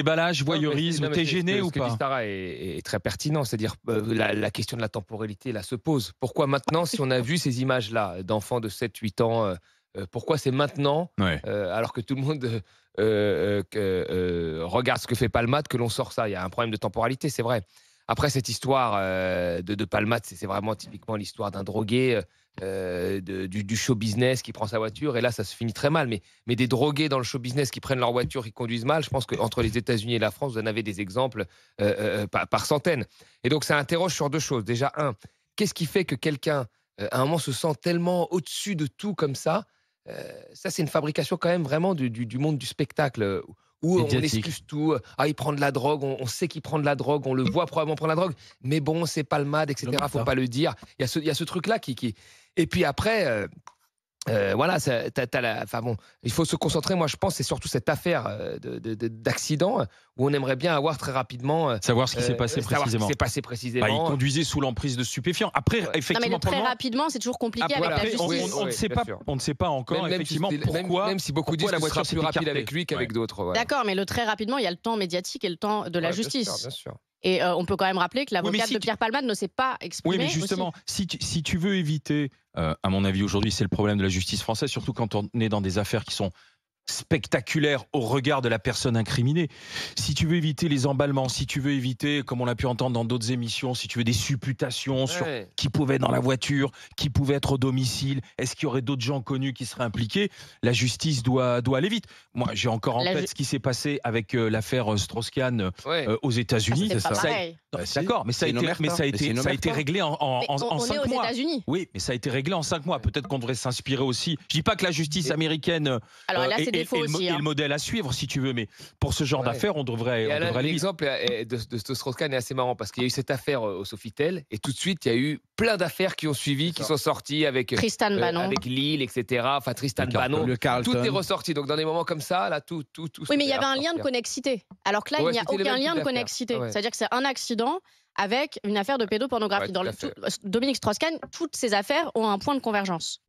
déballage, voyeurisme, t'es gêné ou pas? Ce que pas? dit Sarah est très pertinent, c'est-à-dire la question de la temporalité là se pose. Pourquoi maintenant, si on a vu ces images-là d'enfants de 7-8 ans, pourquoi c'est maintenant, Ouais. alors que tout le monde regarde ce que fait Palmade, que l'on sort ça? Il y a un problème de temporalité, c'est vrai. Après, cette histoire de Palmade, c'est vraiment typiquement l'histoire d'un drogué du show business qui prend sa voiture. Et là, ça se finit très mal. Mais des drogués dans le show business qui prennent leur voiture, qui conduisent mal, je pense qu'entre les États-Unis et la France, vous en avez des exemples par centaines. Et donc, ça interroge sur deux choses. Déjà, qu'est-ce qui fait que quelqu'un, à un moment, se sent tellement au-dessus de tout comme ça? Ça, c'est une fabrication quand même vraiment du monde du spectacle, où on Médiatique. excuse tout. Ah, il prend de la drogue, on sait qu'il prend de la drogue, on le voit probablement prendre la drogue, mais bon, c'est Palmade, et cetera, faut pas le dire. Il y a ce truc-là qui et puis après, voilà, ça enfin bon, il faut se concentrer, moi je pense, c'est surtout cette affaire, d'accident, où on aimerait bien avoir très rapidement, Savoir ce qui s'est passé savoir ce qui précisément. s'est passé Bah, il précisément. conduisait sous l'emprise de stupéfiants. Après, Ouais. Non, mais effectivement, le très pour le moment, rapidement, c'est toujours compliqué avec la après, justice. on ne Oui, sait bien pas, sûr. on ne sait pas encore effectivement pourquoi. Même si beaucoup disent pourquoi que la ce sera voiture plus s'est rapide écartée. avec lui qu'avec Ouais. d'autres. Ouais. D'accord, mais le très rapidement, il y a le temps médiatique et le temps de la Ouais, justice. bien sûr. Et on peut quand même rappeler que l'avocate si de Pierre Palmade ne s'est pas Oui, exprimée. mais justement, si tu veux éviter, à mon avis aujourd'hui, c'est le problème de la justice française, surtout quand on est dans des affaires qui sont spectaculaire au regard de la personne incriminée. Si tu veux éviter les emballements, si tu veux éviter, comme on l'a pu entendre dans d'autres émissions, si tu veux des supputations sur Ouais. qui pouvait être dans la voiture, qui pouvait être au domicile, est-ce qu'il y aurait d'autres gens connus qui seraient impliqués, la justice doit aller vite. Moi, j'ai encore en tête ce qui s'est passé avec l'affaire Strauss-Kahn Ouais. aux États-Unis. C'est pas Ça a- pareil. D'accord, mais ça a été réglé en Mais on est 5 aux mois. États-Unis. Oui, mais ça a été réglé en 5 mois. Peut-être qu'on devrait s'inspirer aussi. Je dis pas que la justice américaine Alors là, c'est des faux et aussi. le modèle à suivre, si tu veux, mais pour ce genre Ouais. d'affaires, on devrait aller vite. L'exemple de Strauss-Kahn est assez marrant parce qu'il y a eu cette affaire au Sofitel et tout de suite il y a eu plein d'affaires qui ont suivi, qui sont sorties avec Tristan Bannon. avec Lille, etc. Enfin Tristan Bannon, Le Carlton. tout est ressorti. Donc dans des moments comme ça, là, tout. Oui, mais il y se avait un fait lien de ressortir. connexité. Alors que là, Ouais, il n'y a c'était le aucun même lien type de d'affaire. connexité. Ouais. C'est-à-dire que c'est un accident avec une affaire de pédopornographie. Ouais, Dans tout à fait. Dominique Strauss-Kahn, toutes ces affaires ont un point de convergence.